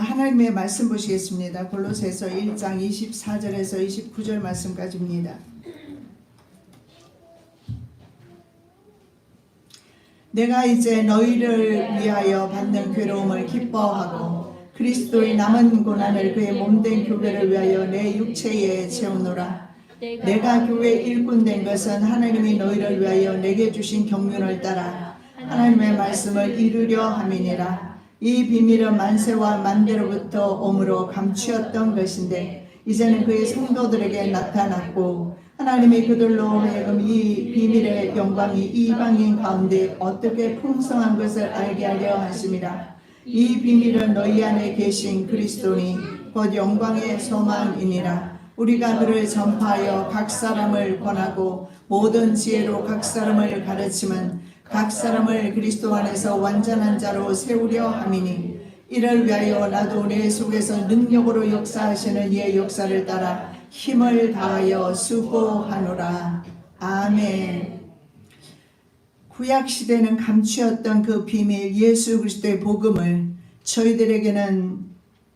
하나님의 말씀 보시겠습니다. 골로새서 1장 24절에서 29절 말씀까지입니다. 내가 이제 너희를 위하여 받는 괴로움을 기뻐하고 그리스도의 남은 고난을 그의 몸된 교회를 위하여 내 육체에 채우노라. 내가 교회 일꾼 된 것은 하나님이 너희를 위하여 내게 주신 경륜을 따라 하나님의 말씀을 이루려 함이니라. 이 비밀은 만세와 만대로부터 오므로 감추었던 것인데 이제는 그의 성도들에게 나타났고 하나님이 그들로 하여금 이 비밀의 영광이 이방인 가운데 어떻게 풍성한 것을 알게 하려 하심이라. 이 비밀은 너희 안에 계신 그리스도니 곧 영광의 소망이니라. 우리가 그를 전파하여 각 사람을 권하고 모든 지혜로 각 사람을 가르치면 각 사람을 그리스도 안에서 완전한 자로 세우려 함이니 이를 위하여 나도 내 속에서 능력으로 역사하시는 이의 역사를 따라 힘을 다하여 수고하노라. 아멘. 구약시대는 감추었던 그 비밀 예수 그리스도의 복음을 저희들에게는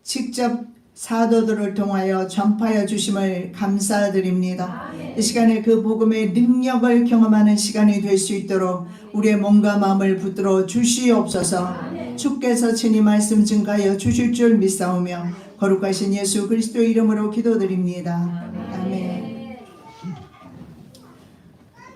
직접 사도들을 통하여 전파하여 주심을 감사드립니다. 이 시간에 그 복음의 능력을 경험하는 시간이 될 수 있도록 우리의 몸과 마음을 붙들어 주시옵소서. 주께서 친히 말씀 증가하여 주실 줄 믿사오며 거룩하신 예수 그리스도의 이름으로 기도드립니다. 아멘.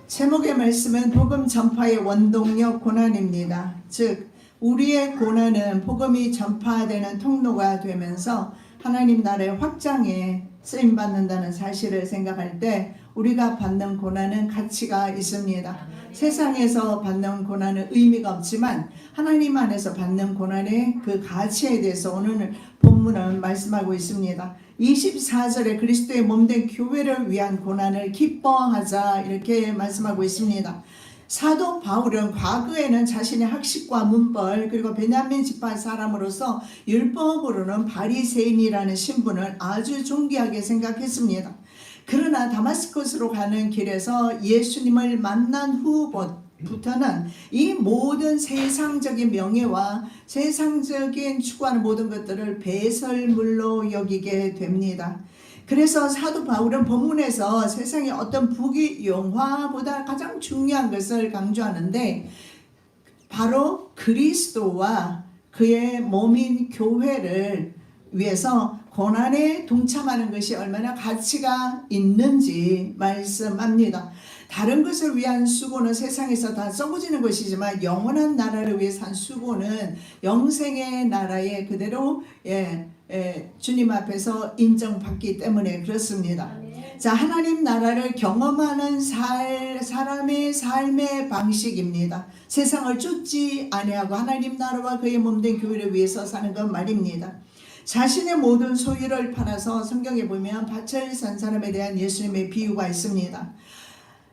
제목의 말씀은 복음 전파의 원동력 고난입니다. 즉 우리의 고난은 복음이 전파되는 통로가 되면서 하나님 나라의 확장에 쓰임받는다는 사실을 생각할 때 우리가 받는 고난은 가치가 있습니다. 세상에서 받는 고난은 의미가 없지만 하나님 안에서 받는 고난의 그 가치에 대해서 오늘 본문은 말씀하고 있습니다. 24절에 그리스도의 몸된 교회를 위한 고난을 기뻐하자 이렇게 말씀하고 있습니다. 사도 바울은 과거에는 자신의 학식과 문벌 그리고 베냐민 지파 사람으로서 율법으로는 바리새인이라는 신분을 아주 존귀하게 생각했습니다. 그러나 다마스커스로 가는 길에서 예수님을 만난 후부터는 이 모든 세상적인 명예와 세상적인 추구하는 모든 것들을 배설물로 여기게 됩니다. 그래서 사도 바울은 본문에서 세상의 어떤 부귀영화보다 가장 중요한 것을 강조하는데 바로 그리스도와 그의 몸인 교회를 위해서 고난에 동참하는 것이 얼마나 가치가 있는지 말씀합니다. 다른 것을 위한 수고는 세상에서 다 썩어지는 것이지만 영원한 나라를 위해 산 수고는 영생의 나라에 그대로 주님 앞에서 인정받기 때문에 그렇습니다. 자, 하나님 나라를 경험하는 사람의 삶의 방식입니다. 세상을 쫓지 아니하고 하나님 나라와 그의 몸된 교회를 위해서 사는 것 말입니다. 자신의 모든 소유를 팔아서 성경에 보면 밭을 산 사람에 대한 예수님의 비유가 있습니다.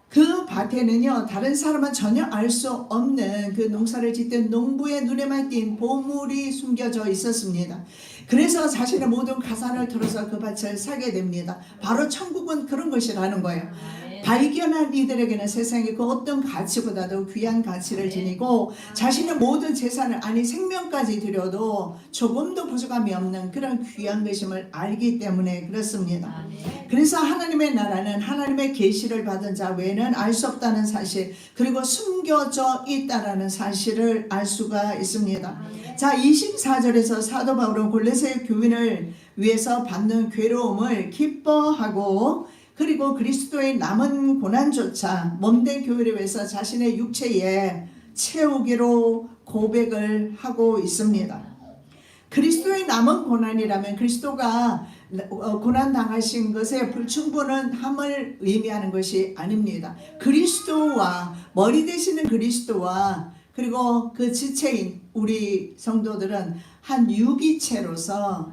그 밭에는요 다른 사람은 전혀 알 수 없는 그 농사를 짓던 농부의 눈에만 띈 보물이 숨겨져 있었습니다. 그래서 자신의 모든 가산을 털어서 그 밭을 사게 됩니다. 바로 천국은 그런 것이라는 거예요. 발견한 이들에게는 세상의 그 어떤 가치보다도 귀한 가치를 지니고 자신의 모든 재산을 아니 생명까지 들여도 조금도 부족함이 없는 그런 귀한 것임을 알기 때문에 그렇습니다. 그래서 하나님의 나라는 하나님의 계시를 받은 자 외에는 알 수 없다는 사실 그리고 숨겨져 있다라는 사실을 알 수가 있습니다. 자, 24절에서 사도 바울은 골로새 교인을 위해서 받는 괴로움을 기뻐하고 그리고 그리스도의 남은 고난조차 몸된 교회를 위해서 자신의 육체에 채우기로 고백을 하고 있습니다. 그리스도의 남은 고난이라면 그리스도가 고난당하신 것에 불충분함을 의미하는 것이 아닙니다. 그리스도와 머리 되시는 그리스도와 그리고 그 지체인 우리 성도들은 한 유기체로서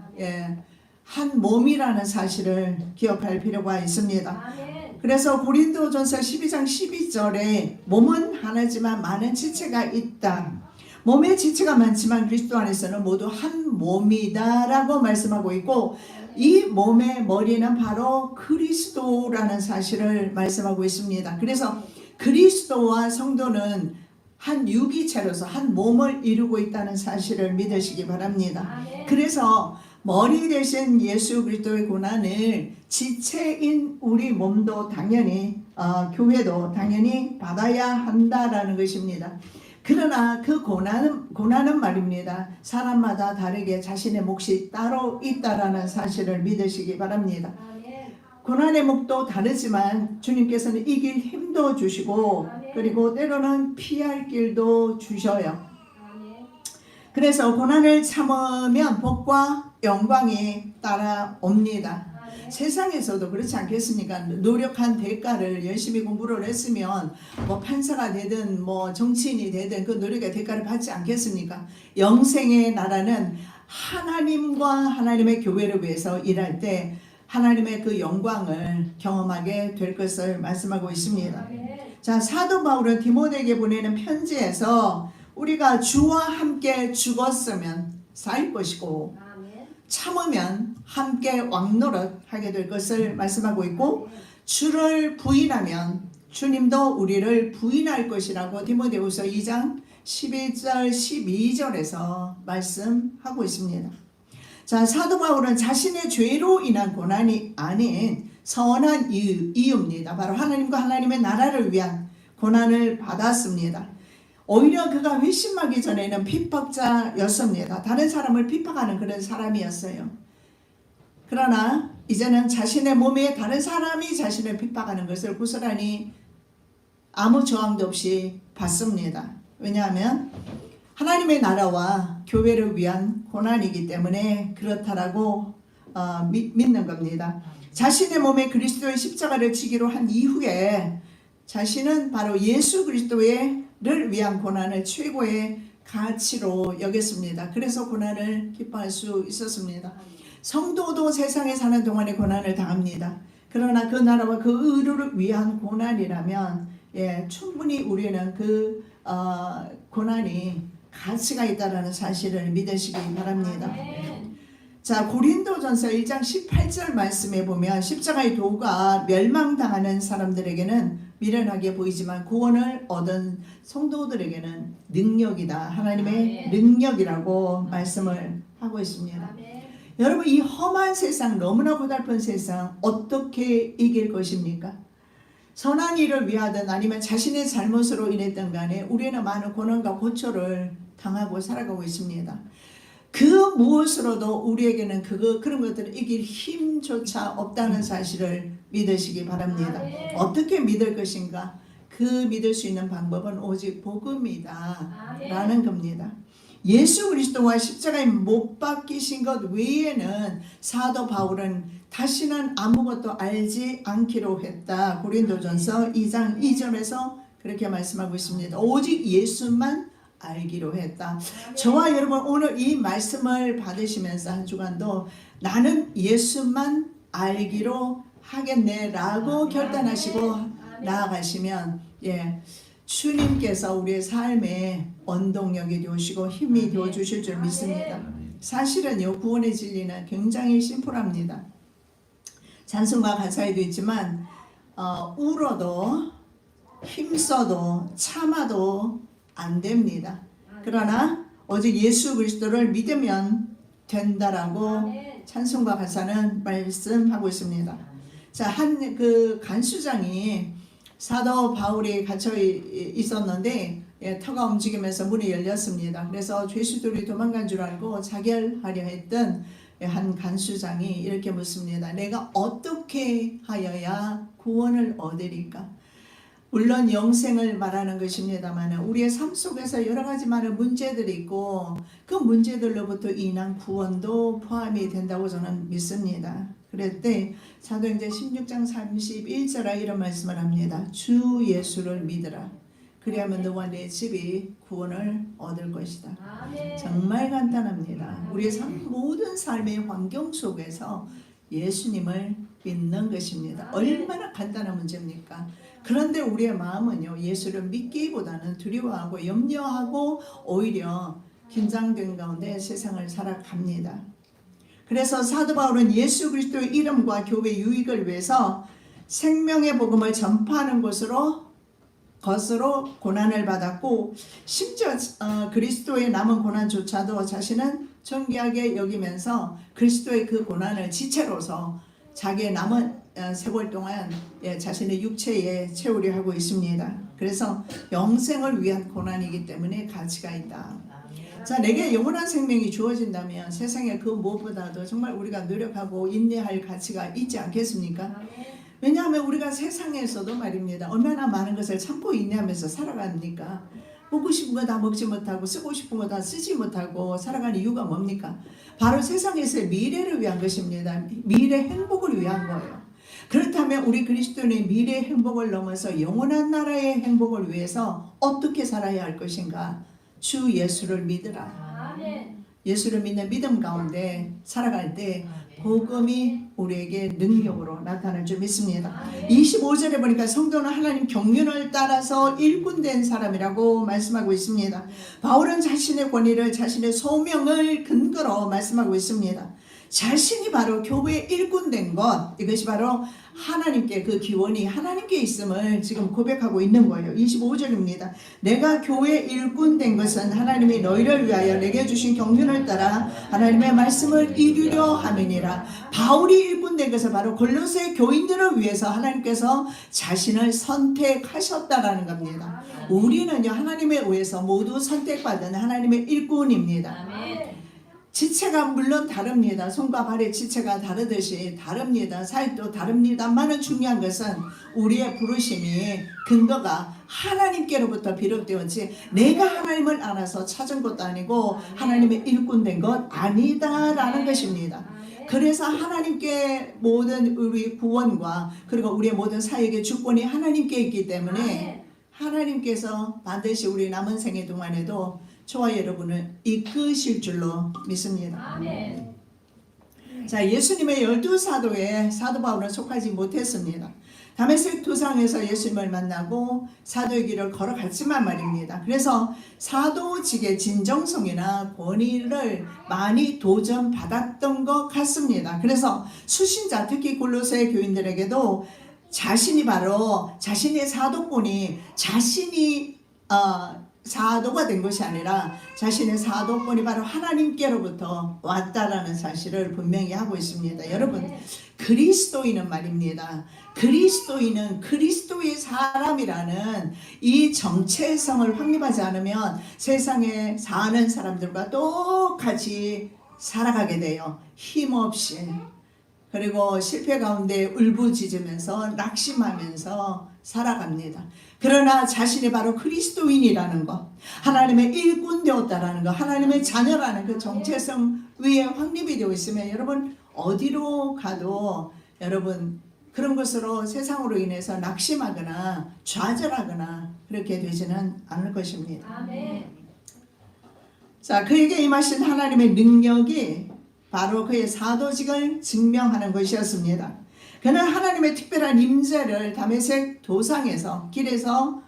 한 몸이라는 사실을 기억할 필요가 있습니다. 그래서 고린도전서 12장 12절에 몸은 하나지만 많은 지체가 있다. 몸의 지체가 많지만 그리스도 안에서는 모두 한 몸이다라고 말씀하고 있고 이 몸의 머리는 바로 그리스도라는 사실을 말씀하고 있습니다. 그래서 그리스도와 성도는 한 유기체로서 한 몸을 이루고 있다는 사실을 믿으시기 바랍니다. 그래서 머리 대신 예수 그리스도의 고난을 지체인 우리 몸도 당연히 교회도 당연히 받아야 한다라는 것입니다. 그러나 그 고난은 말입니다. 사람마다 다르게 자신의 몫이 따로 있다라는 사실을 믿으시기 바랍니다. 고난의 몫도 다르지만 주님께서는 이길 힘도 주시고 그리고 때로는 피할 길도 주셔요. 그래서 고난을 참으면 복과 영광이 따라옵니다. 세상에서도 그렇지 않겠습니까? 노력한 대가를 열심히 공부를 했으면 뭐 판사가 되든 뭐 정치인이 되든 그 노력의 대가를 받지 않겠습니까? 영생의 나라는 하나님과 하나님의 교회를 위해서 일할 때 하나님의 그 영광을 경험하게 될 것을 말씀하고 있습니다. 자, 사도 바울은 디모데에게 보내는 편지에서 우리가 주와 함께 죽었으면 살 것이고 참으면 함께 왕노릇 하게 될 것을 말씀하고 있고 주를 부인하면 주님도 우리를 부인할 것이라고 디모데후서 2장 11절 12절에서 말씀하고 있습니다. 자, 사도 바울은 자신의 죄로 인한 고난이 아닌 선한 이유입니다. 바로 하나님과 하나님의 나라를 위한 고난을 받았습니다. 오히려 그가 회심하기 전에는 핍박자였습니다. 다른 사람을 핍박하는 그런 사람이었어요. 그러나 이제는 자신의 몸에 다른 사람이 자신을 핍박하는 것을 고스란히 아무 저항도 없이 받습니다. 왜냐하면 하나님의 나라와 교회를 위한 고난이기 때문에 그렇다라고 믿는 겁니다. 자신의 몸에 그리스도의 십자가를 지기로 한 이후에 자신은 바로 예수 그리스도를 위한 고난을 최고의 가치로 여겼습니다. 그래서 고난을 기뻐할 수 있었습니다. 성도도 세상에 사는 동안에 고난을 당합니다. 그러나 그 나라와 그 의를 위한 고난이라면 충분히 우리는 그 고난이 가치가 있다는 사실을 믿으시기 바랍니다. 자, 고린도전서 1장 18절 말씀에 보면 십자가의 도가 멸망당하는 사람들에게는 미련하게 보이지만 구원을 얻은 성도들에게는 능력이다. 하나님의 능력이라고 말씀을 하고 있습니다. 여러분, 이 험한 세상, 너무나 고달픈 세상 어떻게 이길 것입니까? 선한 일을 위하든 아니면 자신의 잘못으로 인했든 간에 우리는 많은 고난과 고초를 당하고 살아가고 있습니다. 그 무엇으로도 우리에게는 그런 것들을 이길 힘조차 없다는 사실을 믿으시기 바랍니다. 어떻게 믿을 것인가? 그 믿을 수 있는 방법은 오직 복음이다 라는 겁니다. 예수 그리스도와 십자가에 못 박히신 것 외에는 사도 바울은 다시는 아무것도 알지 않기로 했다. 고린도전서 2장 2절에서 그렇게 말씀하고 있습니다. 오직 예수만 알기로 했다. 저와 여러분 오늘 이 말씀을 받으시면서 한 주간도 나는 예수만 알기로 하겠네 라고 결단하시고 나아가시면 주님께서 우리의 삶에 원동력이 되시고 힘이 되어 주실 줄 믿습니다. 사실은요, 구원의 진리는 굉장히 심플합니다. 찬송가 가사에도 있지만 울어도 힘써도 참아도 안 됩니다. 그러나 오직 예수 그리스도를 믿으면 된다라고 찬송가 가사는 말씀하고 있습니다. 자, 한 그 간수장이 사도 바울이 갇혀 있었는데 터가 움직이면서 문이 열렸습니다. 그래서 죄수들이 도망간 줄 알고 자결하려 했던 한 간수장이 이렇게 묻습니다. 내가 어떻게 하여야 구원을 얻으리까? 물론 영생을 말하는 것입니다만 우리의 삶 속에서 여러 가지 많은 문제들이 있고 그 문제들로부터 인한 구원도 포함이 된다고 저는 믿습니다. 그럴 때 사도행전 16장 31절에 이런 말씀을 합니다. 주 예수를 믿으라. 그리하면 너와 내 집이 구원을 얻을 것이다. 정말 간단합니다. 우리의 모든 삶의 환경 속에서 예수님을 믿는 것입니다. 얼마나 간단한 문제입니까? 그런데 우리의 마음은요, 예수를 믿기보다는 두려워하고 염려하고 오히려 긴장된 가운데 세상을 살아갑니다. 그래서 사도 바울은 예수 그리스도의 이름과 교회 유익을 위해서 생명의 복음을 전파하는 것으로 것으로 고난을 받았고 심지어 그리스도의 남은 고난조차도 자신은 존귀하게 여기면서 그리스도의 그 고난을 지체로서 자기의 남은 세월 동안 자신의 육체에 채우려 하고 있습니다. 그래서 영생을 위한 고난이기 때문에 가치가 있다. 자, 내게 영원한 생명이 주어진다면 세상에 그 무엇보다도 정말 우리가 노력하고 인내할 가치가 있지 않겠습니까? 왜냐하면 우리가 세상에서도 말입니다. 얼마나 많은 것을 참고 인내하면서 살아갑니까? 먹고 싶은 거 다 먹지 못하고 쓰고 싶은 거 다 쓰지 못하고 살아가는 이유가 뭡니까? 바로 세상에서의 미래를 위한 것입니다. 미래 행복을 위한 거예요. 그렇다면 우리 그리스도인의 미래 행복을 넘어서 영원한 나라의 행복을 위해서 어떻게 살아야 할 것인가? 주 예수를 믿으라. 예수를 믿는 믿음 가운데 살아갈 때 복음이 우리에게 능력으로 나타날 줄 믿습니다. 25절에 보니까 성도는 하나님 경륜을 따라서 일꾼된 사람이라고 말씀하고 있습니다. 바울은 자신의 권위를 자신의 소명을 근거로 말씀하고 있습니다. 자신이 바로 교회의 일꾼된 것, 이것이 바로 하나님께 그 기원이 하나님께 있음을 지금 고백하고 있는 거예요. 25절입니다. 내가 교회의 일꾼된 것은 하나님이 너희를 위하여 내게 주신 경륜을 따라 하나님의 말씀을 이루려 함이니라. 바울이 일꾼된 것은 바로 골로새 교인들을 위해서 하나님께서 자신을 선택하셨다라는 겁니다. 우리는요 하나님에 의해서 모두 선택받은 하나님의 일꾼입니다. 지체가 물론 다릅니다. 손과 발의 지체가 다르듯이 다릅니다. 사역도 다릅니다만은 중요한 것은 우리의 부르심이 근거가 하나님께로부터 비롯되었지 내가 하나님을 알아서 찾은 것도 아니고 하나님의 일꾼된 것 아니다라는 것입니다. 그래서 하나님께 모든 우리 구원과 그리고 우리의 모든 사역의 주권이 하나님께 있기 때문에 하나님께서 반드시 우리 남은 생애 동안에도 저와 여러분을 이끄실 줄로 믿습니다. 아멘. 자, 예수님의 12사도에 사도 바울은 속하지 못했습니다. 다메섹 도상에서 예수님을 만나고 사도의 길을 걸어갔지만 말입니다. 그래서 사도직의 진정성이나 권위를 많이 도전받았던 것 같습니다. 그래서 수신자 특히 골로새 교인들에게도 자신이 바로 자신의 사도권이 자신이 사도가 된 것이 아니라 자신의 사도권이 바로 하나님께로부터 왔다라는 사실을 분명히 하고 있습니다. 여러분, 그리스도인은 말입니다. 그리스도인은 그리스도의 사람이라는 이 정체성을 확립하지 않으면 세상에 사는 사람들과 똑같이 살아가게 돼요. 힘없이. 그리고 실패 가운데 울부짖으면서 낙심하면서 살아갑니다. 그러나 자신이 바로 그리스도인이라는 것, 하나님의 일꾼 되었다라는 것, 하나님의 자녀라는 그 정체성 위에 확립이 되어 있으면 여러분 어디로 가도 여러분 그런 것으로 세상으로 인해서 낙심하거나 좌절하거나 그렇게 되지는 않을 것입니다. 아멘. 자, 그에게 임하신 하나님의 능력이 바로 그의 사도직을 증명하는 것이었습니다. 그는 하나님의 특별한 임재를 다메섹 도상에서 길에서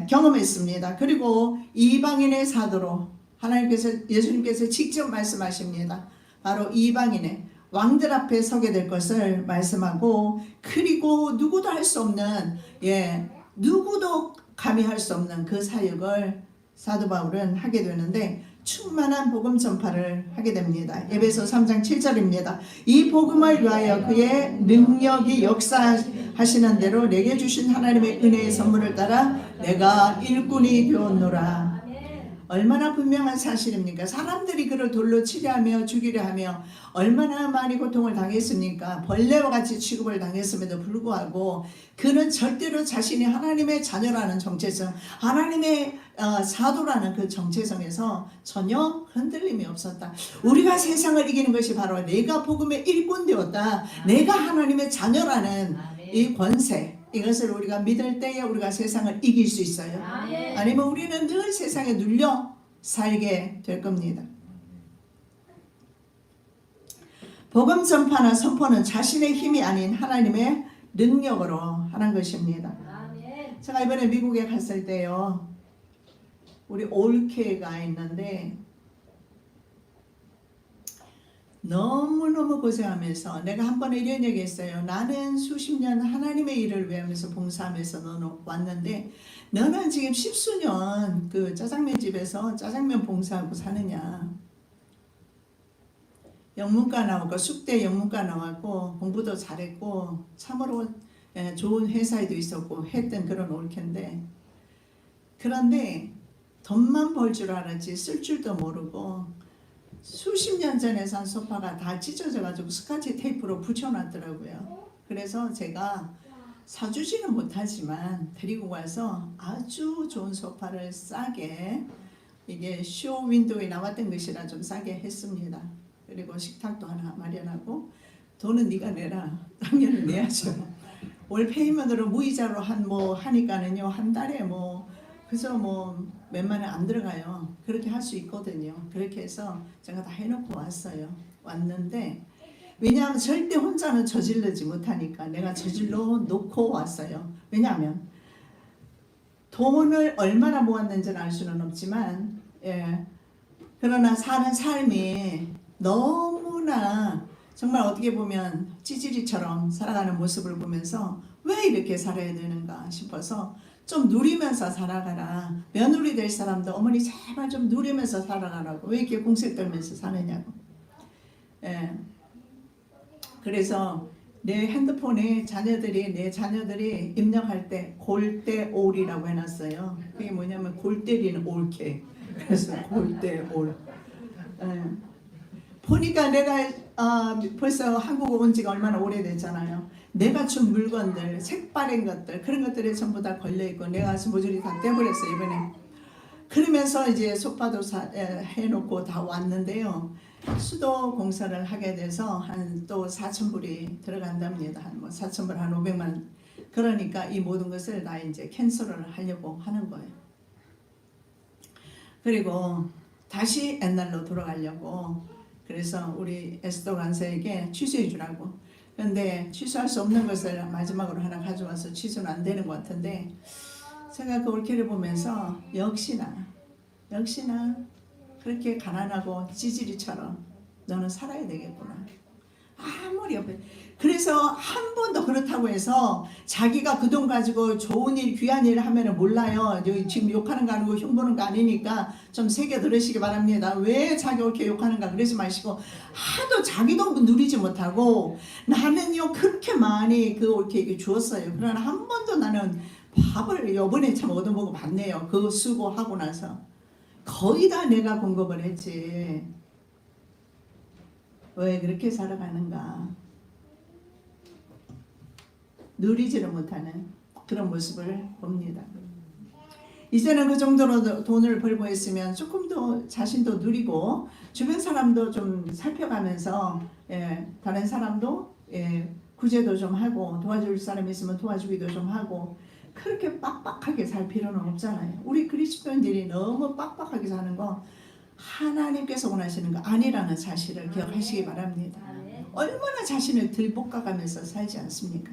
경험했습니다. 그리고 이방인의 사도로 예수님께서 직접 말씀하십니다. 바로 이방인의 왕들 앞에 서게 될 것을 말씀하고 그리고 누구도 할 수 없는 누구도 감히 할 수 없는 그 사역을 사도 바울은 하게 되는데 충만한 복음 전파를 하게 됩니다. 에베소 3장 7절입니다. 이 복음을 위하여 그의 능력이 역사하시는 대로 내게 주신 하나님의 은혜의 선물을 따라 내가 일꾼이 되었노라. 얼마나 분명한 사실입니까? 사람들이 그를 돌로 치려하며 죽이려 하며 얼마나 많이 고통을 당했습니까? 벌레와 같이 취급을 당했음에도 불구하고 그는 절대로 자신이 하나님의 자녀라는 정체성, 하나님의 사도라는 그 정체성에서 전혀 흔들림이 없었다. 우리가 세상을 이기는 것이 바로 내가 복음의 일꾼 되었다. 내가 하나님의 자녀라는 이 권세, 이것을 우리가 믿을 때에 우리가 세상을 이길 수 있어요. 아니면 우리는 늘 세상에 눌려 살게 될 겁니다. 복음 전파나 선포는 자신의 힘이 아닌 하나님의 능력으로 하는 것입니다. 제가 이번에 미국에 갔을 때요, 우리 올케가 있는데 너무너무 고생하면서 내가 한 번에 이런 얘기 했어요. 나는 수십 년 하나님의 일을 위하면서 봉사하면서 너는 왔는데 너는 지금 십수년 그 짜장면 집에서 짜장면 봉사하고 사느냐. 영문과 나오고 숙대 영문과 나왔고 공부도 잘했고 참으로 좋은 회사에도 있었고 했던 그런 올케인데, 그런데 돈만 벌 줄 알았지 쓸 줄도 모르고 수십 년 전에 산 소파가 다 찢어져 가지고 스카치 테이프로 붙여놨더라고요. 그래서 제가 사주지는 못하지만 데리고 가서 아주 좋은 소파를 싸게, 이게 쇼 윈도우에 나왔던 것이라 좀 싸게 했습니다. 그리고 식탁도 하나 마련하고, 돈은 네가 내라. 당연히 내야죠. 월 페이먼트로 무이자로 하니까는요 한 달에 그래서 몇만 원 안 들어가요. 그렇게 할 수 있거든요. 그렇게 해서 제가 다 해놓고 왔는데, 왜냐하면 절대 혼자는 저질르지 못하니까 내가 저질러 놓고 왔어요. 왜냐하면 돈을 얼마나 모았는지는 알 수는 없지만, 그러나 사는 삶이 너무나 정말 어떻게 보면 찌질이처럼 살아가는 모습을 보면서 왜 이렇게 살아야 되는가 싶어서 좀 누리면서 살아가라. 며느리 될 사람도 어머니 제발 좀 누리면서 살아가라고. 왜 이렇게 공세 떨면서 사느냐고. 그래서 내 핸드폰에 내 자녀들이 입력할 때 골대올이라고 해놨어요. 그게 뭐냐면 골 때리는 올케. 그래서 골대올. 보니까 내가 벌써 한국에 온 지가 얼마나 오래됐잖아요. 내가 준 물건들, 색바랜 것들, 그런 것들에 전부 다 걸려있고 내가 모조리 다 떼버렸어요 이번에. 그러면서 이제 소파도 해놓고 다 왔는데요. 수도 공사를 하게 돼서 한 또 4,000불이 들어간답니다. 한 4,000불, 한 500만 원. 그러니까 이 모든 것을 다 이제 캔슬을 하려고 하는 거예요. 그리고 다시 옛날로 돌아가려고. 그래서 우리 에스더 간사에게 취소해 주라고. 그런데 취소할 수 없는 것을 마지막으로 하나 가져와서 취소는 안 되는 것 같은데, 제가 그 올케를 보면서 역시나 그렇게 가난하고 찌질이처럼 너는 살아야 되겠구나. 아무리 옆에. 그래서 한 번도 그렇다고 해서 자기가 그 돈 가지고 좋은 일, 귀한 일을 하면 몰라요. 지금 욕하는 거 아니고 흉보는 거 아니니까 좀 새겨 들으시기 바랍니다. 왜 자기 이렇게 욕하는가 그러지 마시고, 하도 자기 돈 누리지 못하고 나는요 그렇게 많이 그 이렇게 주었어요. 그러나 한 번도 나는 밥을 요번에 참 얻어먹어 봤네요. 그거 수고하고 나서 거의 다 내가 공급을 했지. 왜 그렇게 살아가는가? 누리지를 못하는 그런 모습을 봅니다. 이제는 그 정도로 돈을 벌고 있으면 조금 더 자신도 누리고 주변 사람도 좀 살펴가면서 다른 사람도 구제도 좀 하고 도와줄 사람이 있으면 도와주기도 좀 하고, 그렇게 빡빡하게 살 필요는 없잖아요. 우리 그리스도인들이 너무 빡빡하게 사는 거 하나님께서 원하시는 거 아니라는 사실을 기억하시기 바랍니다. 얼마나 자신을 들볶아가면서 살지 않습니까?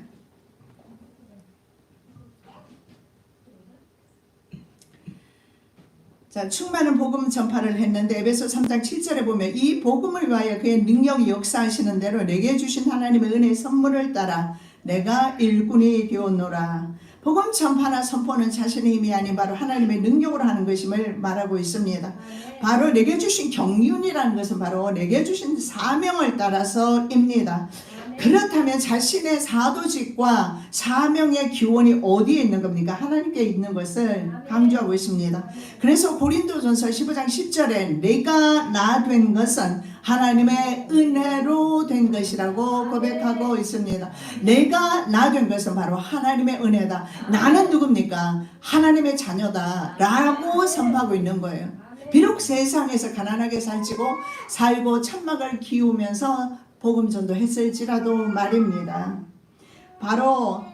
자, 충만한 복음 전파를 했는데 에베소 3장 7절에 보면 이 복음을 위하여 그의 능력이 역사하시는 대로 내게 주신 하나님의 은혜의 선물을 따라 내가 일꾼이 되었노라. 복음 전파나 선포는 자신의 힘이 아닌 바로 하나님의 능력으로 하는 것임을 말하고 있습니다. 바로 내게 주신 경륜이라는 것은 바로 내게 주신 사명을 따라서입니다. 그렇다면 자신의 사도직과 사명의 기원이 어디에 있는 겁니까? 하나님께 있는 것을 강조하고 있습니다. 그래서 고린도전서 15장 10절에 내가 나 된 것은 하나님의 은혜로 된 것이라고 고백하고 있습니다. 내가 나 된 것은 바로 하나님의 은혜다. 나는 누굽니까? 하나님의 자녀다 라고 선포하고 있는 거예요. 비록 세상에서 가난하게 살고 천막을 키우면서 복음 전도했을지라도 말입니다. 바로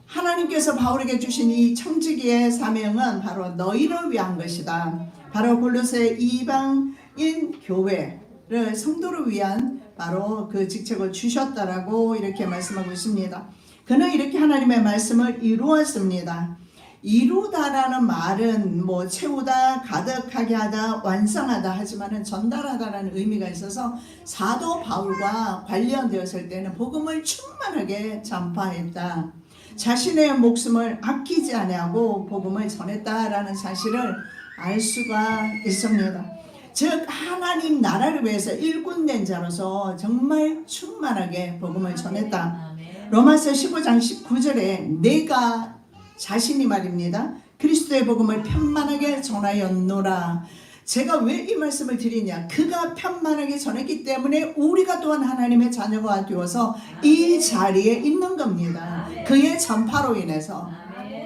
하나님께서 바울에게 주신 이 청지기의 사명은 바로 너희를 위한 것이다. 바로 골로새 이방인 교회를 성도를 위한 바로 그 직책을 주셨다라고 이렇게 말씀하고 있습니다. 그는 이렇게 하나님의 말씀을 이루었습니다. 이루다라는 말은 뭐 채우다, 가득하게 하다, 완성하다 하지만은 전달하다라는 의미가 있어서 사도 바울과 관련되었을 때는 복음을 충만하게 전파했다. 자신의 목숨을 아끼지 아니하고 복음을 전했다라는 사실을 알 수가 있습니다. 즉 하나님 나라를 위해서 일꾼된 자로서 정말 충만하게 복음을 전했다. 로마서 15장 19절에 내가 자신이 말입니다. 그리스도의 복음을 편만하게 전하였노라. 제가 왜 이 말씀을 드리냐? 그가 편만하게 전했기 때문에 우리가 또한 하나님의 자녀가 되어서 이 자리에 있는 겁니다. 그의 전파로 인해서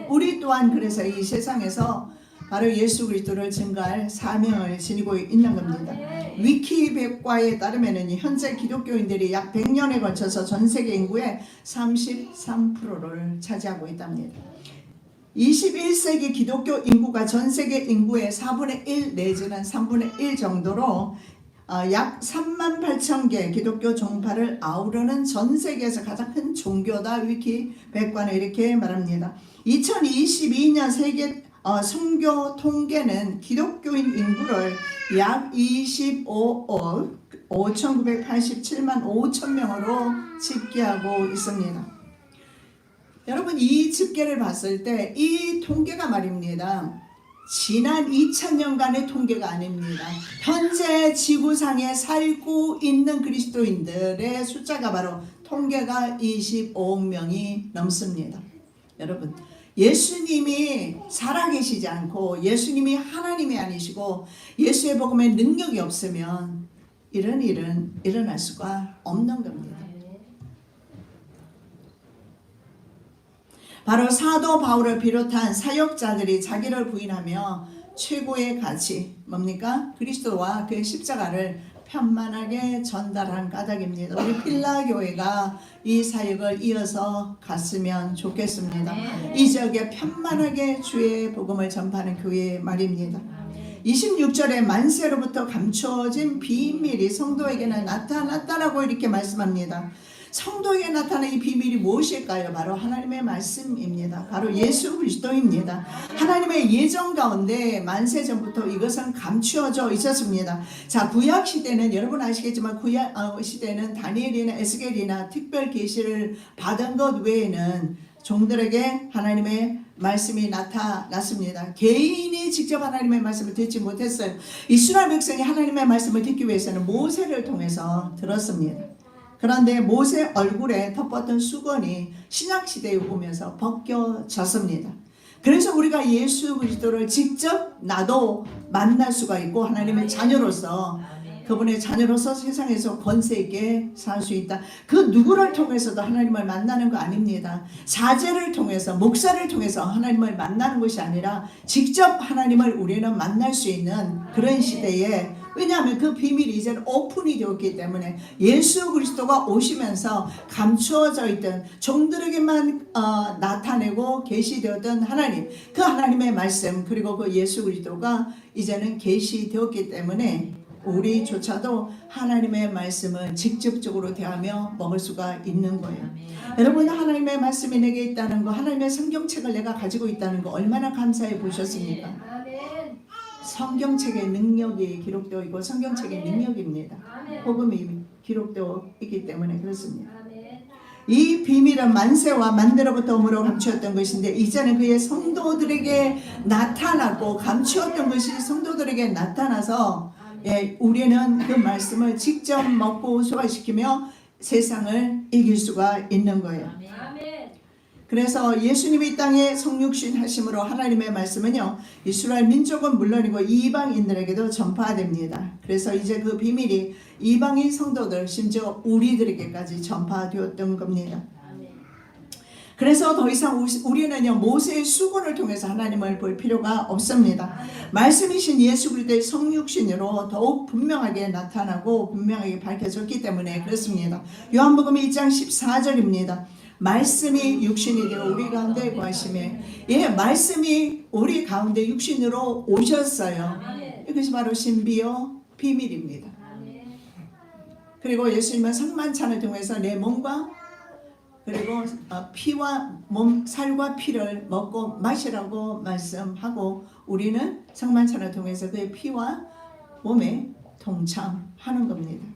우리 또한 그래서 이 세상에서 바로 예수 그리스도를 증거할 사명을 지니고 있는 겁니다. 위키백과에 따르면 현재 기독교인들이 약 100년에 걸쳐서 전 세계 인구의 33%를 차지하고 있답니다. 21세기 기독교 인구가 전 세계 인구의 4분의 1 내지는 3분의 1 정도로 약 3만 8천 개 기독교 종파를 아우르는 전 세계에서 가장 큰 종교다. 위키백과는 이렇게 말합니다. 2022년 세계 선교 통계는 기독교인 인구를 약 25억 5,987만 5천 명으로 집계하고 있습니다. 여러분 이 집계를 봤을 때 이 통계가 말입니다. 지난 2000년간의 통계가 아닙니다. 현재 지구상에 살고 있는 그리스도인들의 숫자가 바로 통계가 25억 명이 넘습니다. 여러분 예수님이 살아계시지 않고 예수님이 하나님이 아니시고 예수의 복음에 능력이 없으면 이런 일은 일어날 수가 없는 겁니다. 바로 사도 바울을 비롯한 사역자들이 자기를 부인하며 최고의 가치 뭡니까? 그리스도와 그의 십자가를 편만하게 전달한 까닭입니다. 우리 필라 교회가 이 사역을 이어서 갔으면 좋겠습니다. 이 지역에 편만하게 주의 복음을 전파하는 교회 말입니다. 26절에 만세로부터 감추어진 비밀이 성도에게는 나타났다라고 이렇게 말씀합니다. 성도에게 나타난 이 비밀이 무엇일까요? 바로 하나님의 말씀입니다. 바로 예수 그리스도입니다. 하나님의 예정 가운데 만세 전부터 이것은 감추어져 있었습니다. 자, 구약 시대는 여러분 아시겠지만 구약 시대는 다니엘이나 에스겔이나 특별 계시를 받은 것 외에는 종들에게 하나님의 말씀이 나타났습니다. 개인이 직접 하나님의 말씀을 듣지 못했어요. 이스라엘 백성이 하나님의 말씀을 듣기 위해서는 모세를 통해서 들었습니다. 그런데 모세 얼굴에 덮었던 수건이 신약시대에 오면서 벗겨졌습니다. 그래서 우리가 예수 그리스도를 직접 나도 만날 수가 있고 하나님의 자녀로서 그분의 자녀로서 세상에서 권세 있게 살 수 있다. 그 누구를 통해서도 하나님을 만나는 거 아닙니다. 사제를 통해서 목사를 통해서 하나님을 만나는 것이 아니라 직접 하나님을 우리는 만날 수 있는 그런 시대에 왜냐하면 그 비밀이 이제는 오픈이 되었기 때문에 예수 그리스도가 오시면서 감추어져 있던 종들에게만 나타내고 계시되었던 하나님 그 하나님의 말씀 그리고 그 예수 그리스도가 이제는 계시되었기 때문에 우리조차도 하나님의 말씀을 직접적으로 대하며 먹을 수가 있는 거예요. 여러분 하나님의 말씀이 내게 있다는 거 하나님의 성경책을 내가 가지고 있다는 거 얼마나 감사해 보셨습니까? 성경책의 능력이 기록되어 있고 성경책의 능력입니다. 복음이 기록되어 있기 때문에 그렇습니다. 이 비밀은 만세와 만대로부터 오므로 감추었던 것인데 이제는 그의 성도들에게 나타났고 감추었던 것이 성도들에게 나타나서 우리는 그 말씀을 직접 먹고 소화시키며 세상을 이길 수가 있는 거예요. 그래서 예수님이 이 땅에 성육신 하심으로 하나님의 말씀은요 이스라엘 민족은 물론이고 이방인들에게도 전파됩니다. 그래서 이제 그 비밀이 이방인 성도들 심지어 우리들에게까지 전파되었던 겁니다. 그래서 더 이상 우리는요 모세의 수건을 통해서 하나님을 볼 필요가 없습니다. 말씀이신 예수 그리스도의 성육신으로 더욱 분명하게 나타나고 분명하게 밝혀졌기 때문에 그렇습니다. 요한복음 1장 14절입니다. 말씀이 육신이 되어 우리 가운데 거하심에 말씀이 우리 가운데 육신으로 오셨어요. 이것이 바로 신비요 비밀입니다. 그리고 예수님은 성만찬을 통해서 내 몸과 그리고 피와 몸, 살과 피를 먹고 마시라고 말씀하고 우리는 성만찬을 통해서 그의 피와 몸에 동참하는 겁니다.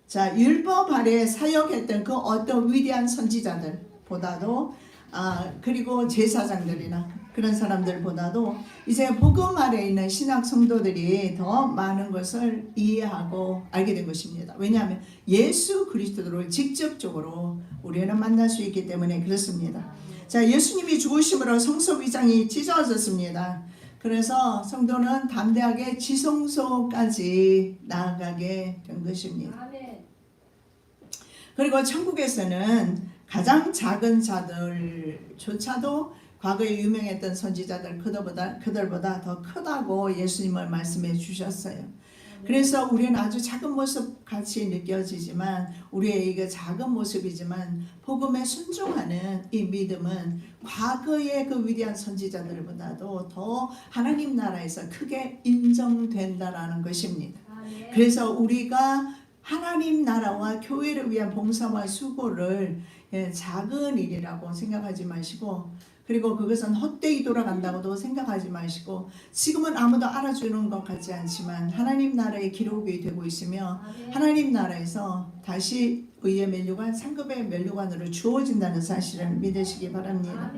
자, 율법 아래 사역했던 그 어떤 위대한 선지자들보다도 그리고 제사장들이나 그런 사람들보다도 이제 복음 아래 있는 신학 성도들이 더 많은 것을 이해하고 알게 된 것입니다. 왜냐하면 예수 그리스도를 직접적으로 우리는 만날 수 있기 때문에 그렇습니다. 자, 예수님이 죽으심으로 성소 위장이 찢어졌습니다. 그래서 성도는 담대하게 지성소까지 나아가게 된 것입니다. 그리고 천국에서는 가장 작은 자들조차도 과거에 유명했던 선지자들 그들보다 더 크다고 예수님을 말씀해 주셨어요. 그래서 우리는 아주 작은 모습 같이 느껴지지만 우리의 이게 작은 모습이지만 복음에 순종하는 이 믿음은 과거의 그 위대한 선지자들보다도 더 하나님 나라에서 크게 인정된다라는 것입니다. 그래서 우리가 하나님 나라와 교회를 위한 봉사와 수고를 작은 일이라고 생각하지 마시고 그리고 그것은 헛되이 돌아간다고도 생각하지 마시고 지금은 아무도 알아주는 것 같지 않지만 하나님 나라의 기록이 되고 있으며 하나님 나라에서 다시 의의 면류관, 상급의 면류관으로 주어진다는 사실을 믿으시기 바랍니다.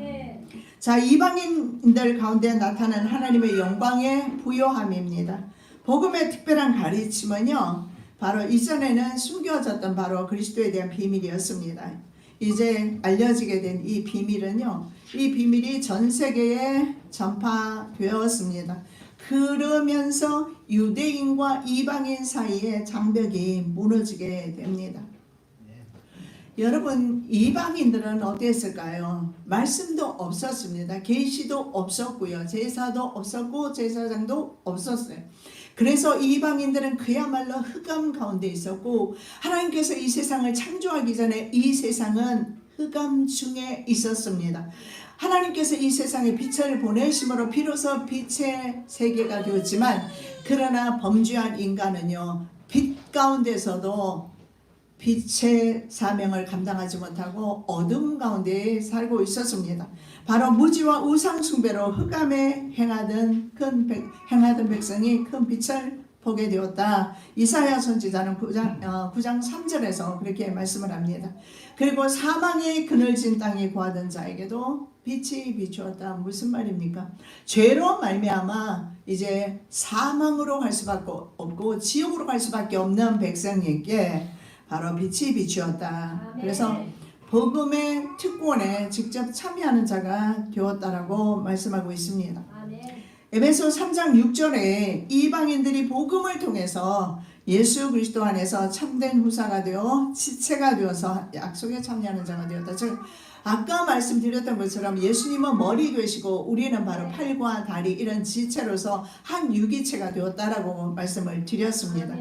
자, 이방인들 가운데 나타난 하나님의 영광의 부요함입니다. 복음의 특별한 가르침은요, 바로 이전에는 숨겨졌던 바로 그리스도에 대한 비밀이었습니다. 이제 알려지게 된 이 비밀은요, 이 비밀이 전 세계에 전파되었습니다. 그러면서 유대인과 이방인 사이의 장벽이 무너지게 됩니다. 여러분, 이방인들은 어땠을까요? 말씀도 없었습니다. 계시도 없었고요. 제사도 없었고 제사장도 없었어요. 그래서 이방인들은 그야말로 흑암 가운데 있었고 하나님께서 이 세상을 창조하기 전에 이 세상은 흑암 중에 있었습니다. 하나님께서 이 세상에 빛을 보내심으로 비로소 빛의 세계가 되었지만 그러나 범죄한 인간은요, 빛 가운데서도 빛의 사명을 감당하지 못하고 어둠 가운데 살고 있었습니다. 바로 무지와 우상 숭배로 흑암에 행하던 백성이 큰 빛을 보게 되었다. 이사야 선지자는 9장 3절에서 그렇게 말씀을 합니다. 그리고 사망의 그늘진 땅에 거하던 자에게도 빛이 비추었다. 무슨 말입니까? 죄로 말미암아 이제 사망으로 갈 수밖에 없고 지옥으로 갈 수밖에 없는 백성에게 바로 빛이 비추었다. 그래서 복음의 특권에 직접 참여하는 자가 되었다라고 말씀하고 있습니다. 에베소 3장 6절에 이방인들이 복음을 통해서 예수 그리스도 안에서 참된 후사가 되어 지체가 되어서 약속에 참여하는 자가 되었다. 즉 아까 말씀드렸던 것처럼 예수님은 머리 되시고 우리는 바로 팔과 다리 이런 지체로서 한 유기체가 되었다라고 말씀을 드렸습니다.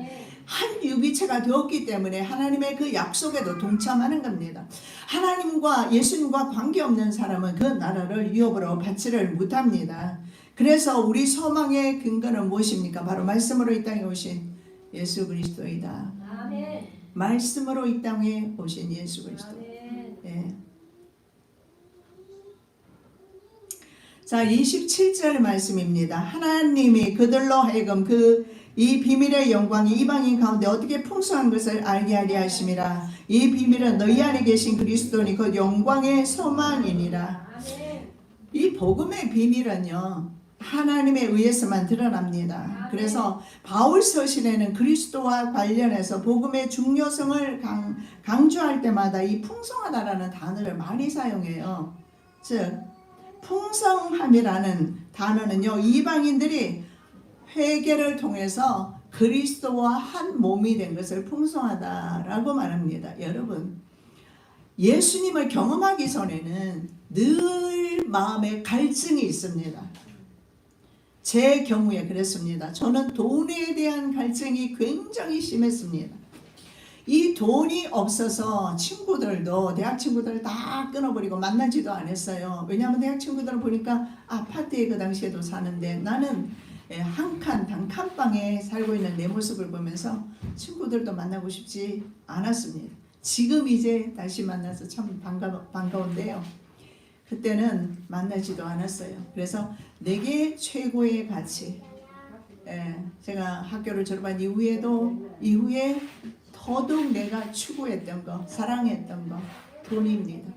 한 유기체가 되었기 때문에 하나님의 그 약속에도 동참하는 겁니다. 하나님과 예수님과 관계없는 사람은 그 나라를 유업으로 받지를 못합니다. 그래서 우리 소망의 근거는 무엇입니까? 바로 말씀으로 이 땅에 오신 예수 그리스도이다. 아멘. 말씀으로 이 땅에 오신 예수 그리스도. 예. 자, 27절 말씀입니다. 하나님이 그들로 하여금 이 비밀의 영광이 이방인 가운데 어떻게 풍성한 것을 알게 하려 하심이라. 이 비밀은 너희 안에 계신 그리스도니 그 영광의 소망이니라. 이 복음의 비밀은요, 하나님에 의해서만 드러납니다. 그래서 바울 서신에는 그리스도와 관련해서 복음의 중요성을 강조할 때마다 이 풍성하다라는 단어를 많이 사용해요. 즉 풍성함이라는 단어는요, 이방인들이 회개를 통해서 그리스도와 한 몸이 된 것을 풍성하다라고 말합니다. 여러분, 예수님을 경험하기 전에는 늘 마음에 갈증이 있습니다. 제 경우에 그랬습니다. 저는 돈에 대한 갈증이 굉장히 심했습니다. 이 돈이 없어서 친구들도 대학 친구들을 다 끊어버리고 만나지도 않았어요. 왜냐하면 대학 친구들을 보니까 아파트에 그 당시에도 사는데 나는 한 칸 단칸방에 살고 있는 내 모습을 보면서 친구들도 만나고 싶지 않았습니다. 지금 이제 다시 만나서 참 반가운데요. 그때는 만나지도 않았어요. 그래서 내게 최고의 가치, 제가 학교를 졸업한 이후에 더더욱 내가 추구했던 거, 사랑했던 거, 돈입니다.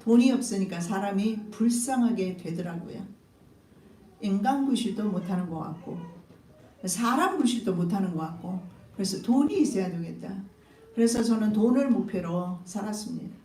돈이 없으니까 사람이 불쌍하게 되더라고요. 인간 구실도 못하는 것 같고 사람 구실도 못하는 것 같고, 그래서 돈이 있어야 되겠다. 그래서 저는 돈을 목표로 살았습니다.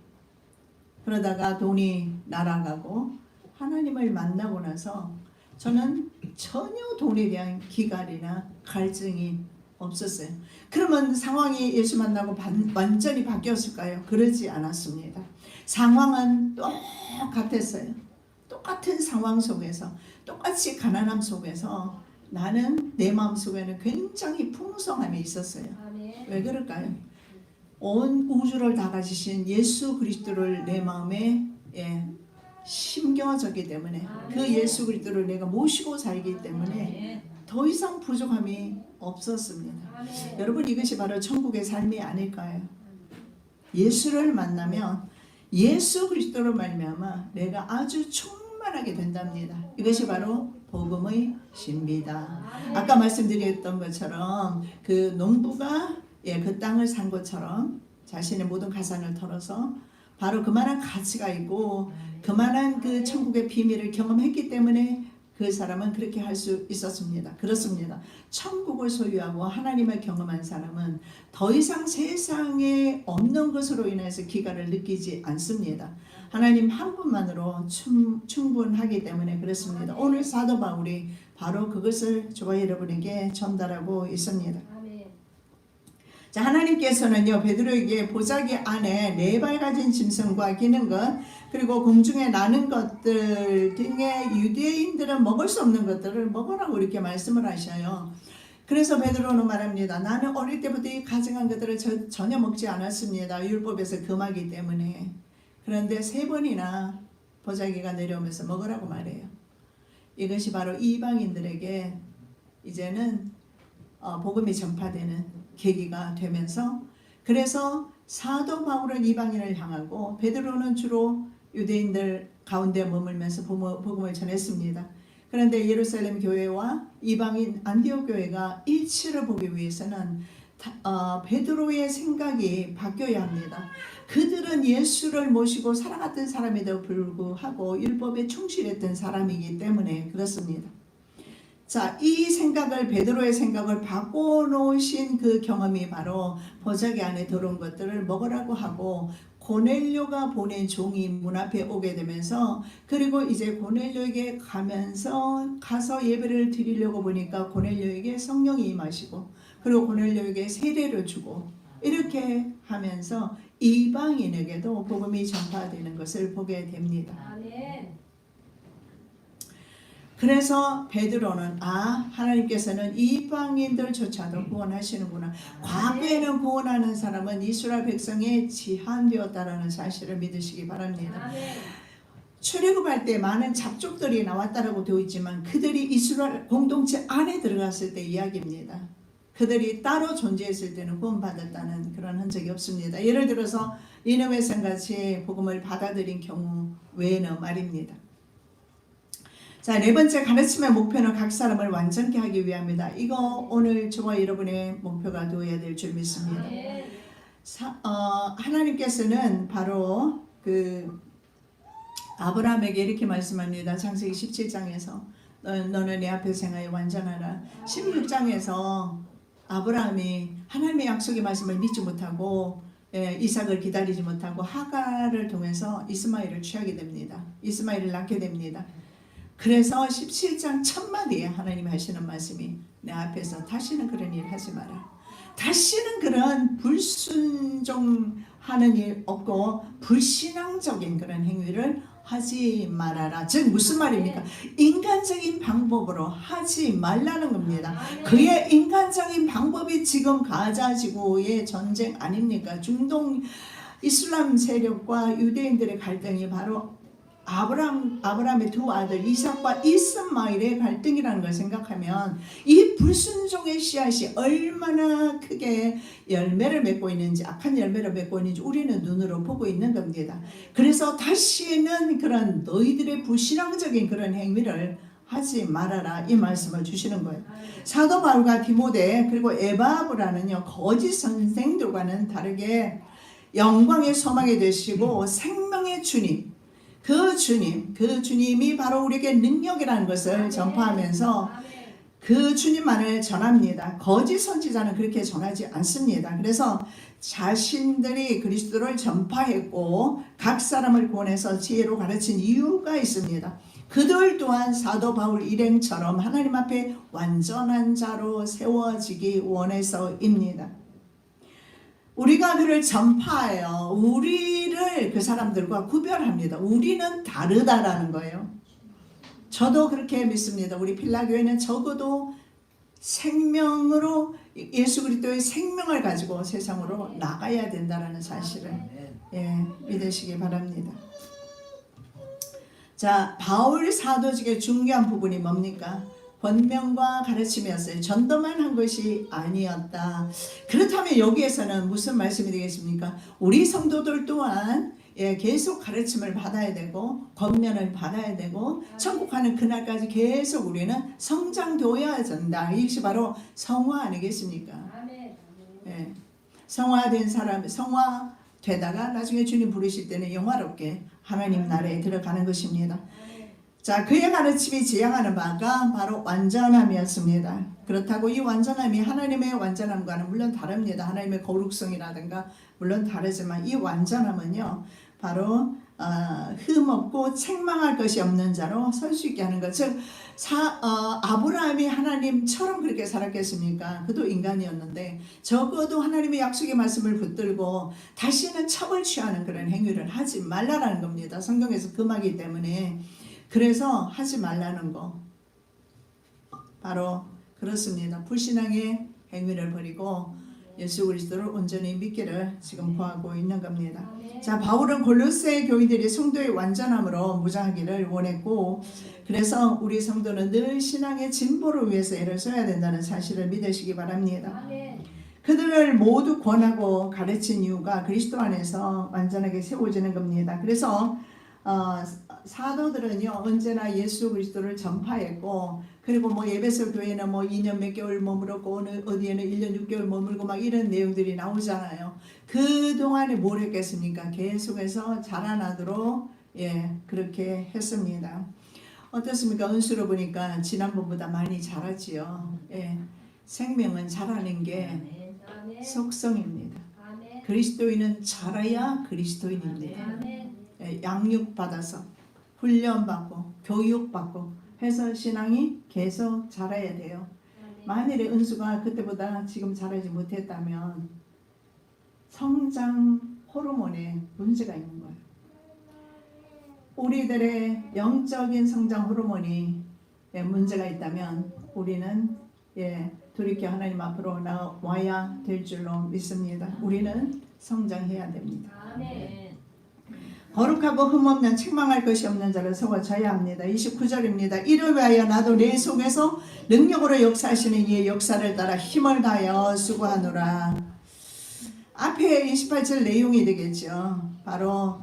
그러다가 돈이 날아가고 하나님을 만나고 나서 저는 전혀 돈에 대한 기갈이나 갈증이 없었어요. 그러면 상황이 예수 만나고 완전히 바뀌었을까요? 그러지 않았습니다. 상황은 똑같았어요. 똑같은 상황 속에서, 똑같이 가난함 속에서 나는 내 마음속에는 굉장히 풍성함이 있었어요. 왜 그럴까요? 온 우주를 다 가지신 예수 그리스도를 내 마음에 심겨졌기 때문에, 그 예수 그리스도를 내가 모시고 살기 때문에 더 이상 부족함이 없었습니다. 여러분, 이것이 바로 천국의 삶이 아닐까요? 예수를 만나면 예수 그리스도로 말미암아 내가 아주 충만하게 된답니다. 이것이 바로 복음의 신비다. 아까 말씀드렸던 것처럼 그 농부가 그 땅을 산 것처럼 자신의 모든 가산을 털어서 바로 그만한 가치가 있고 그만한 그 천국의 비밀을 경험했기 때문에 그 사람은 그렇게 할 수 있었습니다. 그렇습니다. 천국을 소유하고 하나님을 경험한 사람은 더 이상 세상에 없는 것으로 인해서 기갈을 느끼지 않습니다. 하나님 한 분만으로 충분하기 때문에 그렇습니다. 오늘 사도 바울이 바로 그것을 저와 여러분에게 전달하고 있습니다. 자, 하나님께서는요, 베드로에게 보자기 안에 4발 가진 짐승과 기는 것, 그리고 공중에 나는 것들 등의 유대인들은 먹을 수 없는 것들을 먹으라고 이렇게 말씀을 하셔요. 그래서 베드로는 말합니다. 나는 어릴 때부터 이 가증한 것들을 전혀 먹지 않았습니다. 율법에서 금하기 때문에. 그런데 3번이나 보자기가 내려오면서 먹으라고 말해요. 이것이 바로 이방인들에게 이제는 복음이 전파되는 계기가 되면서, 그래서 사도 바울은 이방인을 향하고 베드로는 주로 유대인들 가운데 머물면서 복음을 전했습니다. 그런데 예루살렘 교회와 이방인 안디옥 교회가 일치를 보기 위해서는 베드로의 생각이 바뀌어야 합니다. 그들은 예수를 모시고 살아갔던 사람에도 불구하고 율법에 충실했던 사람이기 때문에 그렇습니다. 자, 이 생각을, 베드로의 생각을 바꿔놓으신 그 경험이 바로 보자기 안에 들어온 것들을 먹으라고 하고, 고넬료가 보낸 종이 문 앞에 오게 되면서, 그리고 이제 고넬료에게 가서 예배를 드리려고 보니까 고넬료에게 성령이 임하시고, 그리고 고넬료에게 세례를 주고, 이렇게 하면서 이방인에게도 복음이 전파되는 것을 보게 됩니다. 아멘. 그래서 베드로는 하나님께서는 이방인들조차도 구원하시는구나. 과거에는 구원하는 사람은 이스라엘 백성에 제한되었다라는 사실을 믿으시기 바랍니다. 출애굽할 때 많은 잡족들이 나왔다라고 되어 있지만 그들이 이스라엘 공동체 안에 들어갔을 때 이야기입니다. 그들이 따로 존재했을 때는 구원받았다는 그런 흔적이 없습니다. 예를 들어서 니느웨 성같이 복음을 받아들인 경우 외에는 말입니다. 자, 4번째, 가르침의 목표는 각 사람을 완전케 하기 위함이다. 이거 오늘 저와 여러분의 목표가 되어야 될 줄 믿습니다. 하나님께서는 바로 그 아브라함에게 이렇게 말씀합니다. 창세기 17장에서 너는 내 앞에서 행하여 완전하라. 16장에서 아브라함이 하나님의 약속의 말씀을 믿지 못하고 이삭을 기다리지 못하고 하갈을 통해서 이스마엘을 취하게 됩니다. 이스마엘을 낳게 됩니다. 그래서 17장 첫마디에 하나님이 하시는 말씀이 내 앞에서 다시는 그런 일 하지 마라. 다시는 그런 불순종하는 일 없고 불신앙적인 그런 행위를 하지 말아라. 즉 무슨 말입니까? 인간적인 방법으로 하지 말라는 겁니다. 그의 인간적인 방법이 지금 가자 지구의 전쟁 아닙니까? 중동 이슬람 세력과 유대인들의 갈등이 바로 아브라함의 두 아들 이삭과 이스마엘의 갈등이라는 걸 생각하면 이 불순종의 씨앗이 얼마나 크게 열매를 맺고 있는지, 악한 열매를 맺고 있는지 우리는 눈으로 보고 있는 겁니다. 그래서 다시는 그런 너희들의 불신앙적인 그런 행위를 하지 말아라, 이 말씀을 주시는 거예요. 사도 바울과 디모데 그리고 에바브라는요, 거짓 선생들과는 다르게 영광의 소망이 되시고 생명의 주님, 그 주님이 바로 우리에게 능력이라는 것을 전파하면서 그 주님만을 전합니다. 거짓 선지자는 그렇게 전하지 않습니다. 그래서 자신들이 그리스도를 전파했고 각 사람을 구원해서 지혜로 가르친 이유가 있습니다. 그들 또한 사도 바울 일행처럼 하나님 앞에 완전한 자로 세워지기 원해서입니다. 우리가 그를 전파해요. 우리를 그 사람들과 구별합니다. 우리는 다르다라는 거예요. 저도 그렇게 믿습니다. 우리 필라교회는 적어도 생명으로, 예수 그리스도의 생명을 가지고 세상으로 나가야 된다라는 사실을 믿으시기 바랍니다. 자, 바울 사도직의 중요한 부분이 뭡니까? 권면과 가르침이었어요. 전도만 한 것이 아니었다. 그렇다면 여기에서는 무슨 말씀이 되겠습니까? 우리 성도들 또한 계속 가르침을 받아야 되고 권면을 받아야 되고 천국 가는 그날까지 계속 우리는 성장되어야 된다. 이것이 바로 성화 아니겠습니까? 성화된 사람, 성화되다가 나중에 주님 부르실 때는 영화롭게 하나님 나라에 들어가는 것입니다. 자, 그의 가르침이 지향하는 바가 바로 완전함이었습니다. 그렇다고 이 완전함이 하나님의 완전함과는 물론 다릅니다. 하나님의 거룩성이라든가 물론 다르지만 이 완전함은요, 바로 흠없고 책망할 것이 없는 자로 설 수 있게 하는 것. 즉 아브라함이 하나님처럼 그렇게 살았겠습니까? 그도 인간이었는데 적어도 하나님의 약속의 말씀을 붙들고 다시는 첩을 취하는 그런 행위를 하지 말라라는 겁니다. 성경에서 금하기 때문에. 그래서 하지 말라는 거 바로 그렇습니다. 불신앙의 행위를 버리고 예수 그리스도를 온전히 믿기를 지금 구하고 있는 겁니다. 자, 바울은 골로새 교인들이 성도의 완전함으로 무장하기를 원했고, 그래서 우리 성도는 늘 신앙의 진보를 위해서 애를 써야 된다는 사실을 믿으시기 바랍니다. 그들을 모두 권하고 가르친 이유가 그리스도 안에서 완전하게 세워지는 겁니다. 그래서 사도들은요, 언제나 예수 그리스도를 전파했고, 그리고 뭐 에베소 교회는 뭐 2년 몇 개월 머물었고 어디에는 1년 6개월 머물고 막 이런 내용들이 나오잖아요. 그 동안에 뭘 했겠습니까? 계속해서 자라나도록 그렇게 했습니다. 어떻습니까? 은수로 보니까 지난번보다 많이 자라지요. 생명은 자라는 게 속성입니다. 그리스도인은 자라야 그리스도인입니다. 양육받아서 훈련받고 교육받고 해서 신앙이 계속 자라야 돼요. 만일에 은수가 그때보다 지금 자라지 못했다면 성장 호르몬에 문제가 있는 거예요. 우리들의 영적인 성장 호르몬이 문제가 있다면 우리는 돌이켜 하나님 앞으로 나와야 될 줄로 믿습니다. 우리는 성장해야 됩니다. 거룩하고 흠없는 책망할 것이 없는 자를 세워져야 합니다. 29절입니다. 이를 위하여 나도 내 속에서 능력으로 역사하시는 이의 역사를 따라 힘을 다하여 수고하노라. 앞에 28절 내용이 되겠죠. 바로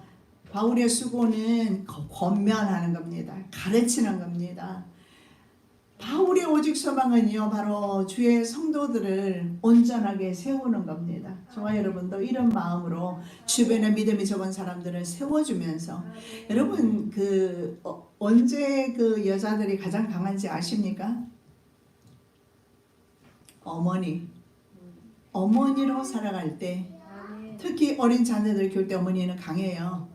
바울의 수고는 권면하는 겁니다. 가르치는 겁니다. 바울의 오직 소망은요, 바로 주의 성도들을 온전하게 세우는 겁니다. 저와 여러분도 이런 마음으로 주변에 믿음이 적은 사람들을 세워주면서, 여러분 언제 그 여자들이 가장 강한지 아십니까? 어머니로 살아갈 때, 특히 어린 자녀들 키울 때 어머니는 강해요.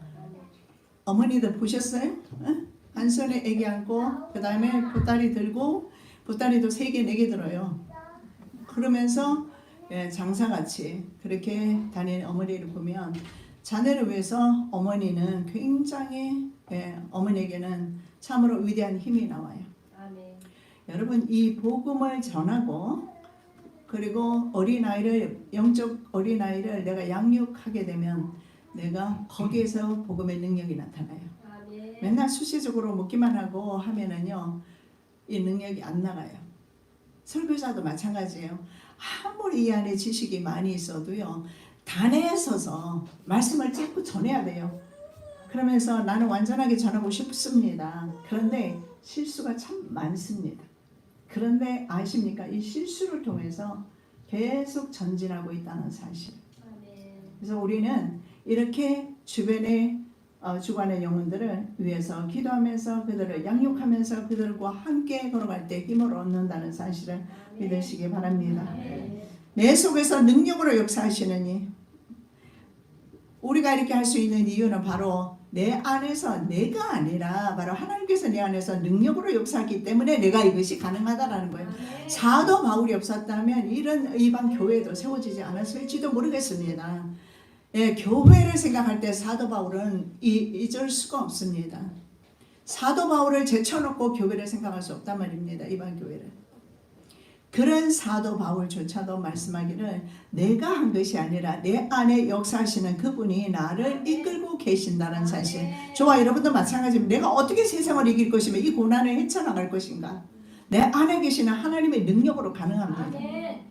어머니들 보셨어요? 한 손에 애기 안고 그 다음에 보따리 들고, 보따리도 3개 4개 들어요. 그러면서 장사같이 그렇게 다니는 어머니를 보면 자녀를 위해서 어머니는 굉장히 어머니에게는 참으로 위대한 힘이 나와요. 여러분, 이 복음을 전하고 그리고 어린아이를, 영적 어린아이를 내가 양육하게 되면 내가 거기에서 복음의 능력이 나타나요. 맨날 수시적으로 묻기만 하고 하면은요, 이 능력이 안 나가요. 설교자도 마찬가지예요. 아무리 이 안에 지식이 많이 있어도요, 단에 서서 말씀을 자꾸 전해야 돼요. 그러면서 나는 완전하게 전하고 싶습니다. 그런데 실수가 참 많습니다. 그런데 아십니까? 이 실수를 통해서 계속 전진하고 있다는 사실. 그래서 우리는 이렇게 주변에 주관의 영혼들을 위해서 기도하면서 그들을 양육하면서 그들과 함께 걸어갈 때 힘을 얻는다는 사실을 믿으시기 바랍니다. 내 속에서 능력으로 역사하시느니, 우리가 이렇게 할 수 있는 이유는 바로 내 안에서 내가 아니라 바로 하나님께서 내 안에서 능력으로 역사하기 때문에 내가 이것이 가능하다라는 거예요. 사도 바울이 없었다면 이런 이방 교회도 세워지지 않았을지도 모르겠습니다. 예, 교회를 생각할 때 사도 바울은 잊을 수가 없습니다. 사도 바울을 제쳐놓고 교회를 생각할 수 없단 말입니다. 이방 교회를. 그런 사도 바울조차도 말씀하기를 내가 한 것이 아니라 내 안에 역사하시는 그분이 나를 이끌고 계신다는 사실. 저와 여러분도 마찬가지입니다. 내가 어떻게 세상을 이길 것이며 이 고난을 헤쳐나갈 것인가. 내 안에 계시는 하나님의 능력으로 가능합니다.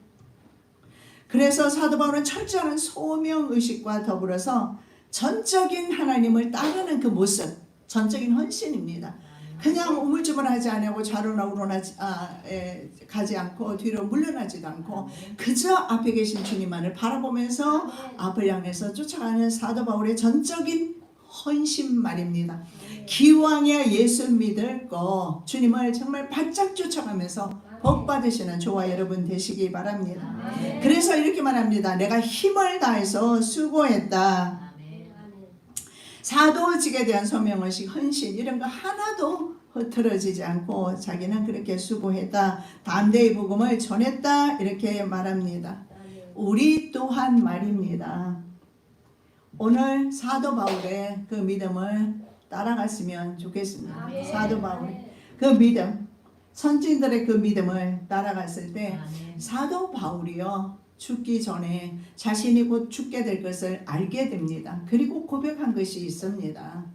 그래서 사도 바울은 철저한 소명의식과 더불어서 전적인 하나님을 따르는 그 모습, 전적인 헌신입니다. 그냥 우물쭈물하지 않고 좌로나 우로나 가지 않고 뒤로 물러나지도 않고 그저 앞에 계신 주님만을 바라보면서 앞을 향해서 쫓아가는 사도 바울의 전적인 헌신 말입니다. 기왕이야 예수 믿을 거 주님을 정말 바짝 쫓아가면서 복 받으시는 저와 여러분 되시기 바랍니다. 그래서 이렇게 말합니다. 내가 힘을 다해서 수고했다. 사도직에 대한 소명의식, 헌신 이런 거 하나도 흐트러지지 않고 자기는 그렇게 수고했다. 담대히 복음을 전했다. 이렇게 말합니다. 우리 또한 말입니다. 오늘 사도 바울의 그 믿음을 따라갔으면 좋겠습니다. 사도 바울의 그 믿음, 선진들의 그 믿음을 따라갔을 때 사도 바울이요 죽기 전에 자신이 곧 죽게 될 것을 알게 됩니다. 그리고 고백한 것이 있습니다.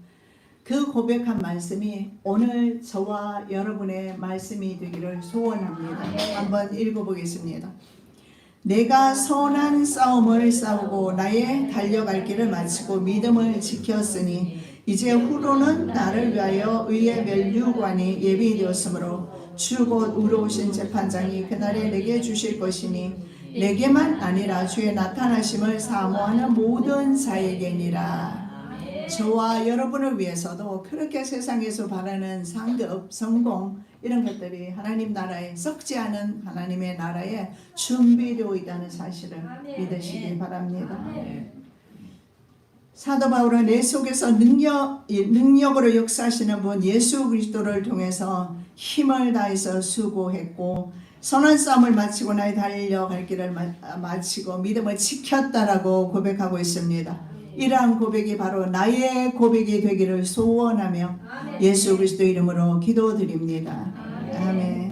그 고백한 말씀이 오늘 저와 여러분의 말씀이 되기를 소원합니다. 한번 읽어보겠습니다. 내가 선한 싸움을 싸우고 나의 달려갈 길을 마치고 믿음을 지켰으니 이제 후로는 나를 위하여 의의 면류관이 예비되었으므로 주 곧 의로우신 재판장이 그날에 내게 주실 것이니 내게만 아니라 주의 나타나심을 사모하는 모든 자에게니라. 저와 여러분을 위해서도 그렇게 세상에서 바라는 상급, 성공 이런 것들이 하나님 나라에 썩지 않은 하나님의 나라에 준비되어 있다는 사실을 믿으시기 바랍니다. 사도 바울은 내 속에서 능력으로 역사하시는 분 예수 그리스도를 통해서 힘을 다해서 수고했고 선한 싸움을 마치고 나의 달려갈 길을 마치고 믿음을 지켰다라고 고백하고 있습니다. 이러한 고백이 바로 나의 고백이 되기를 소원하며 예수 그리스도 이름으로 기도드립니다. 아멘.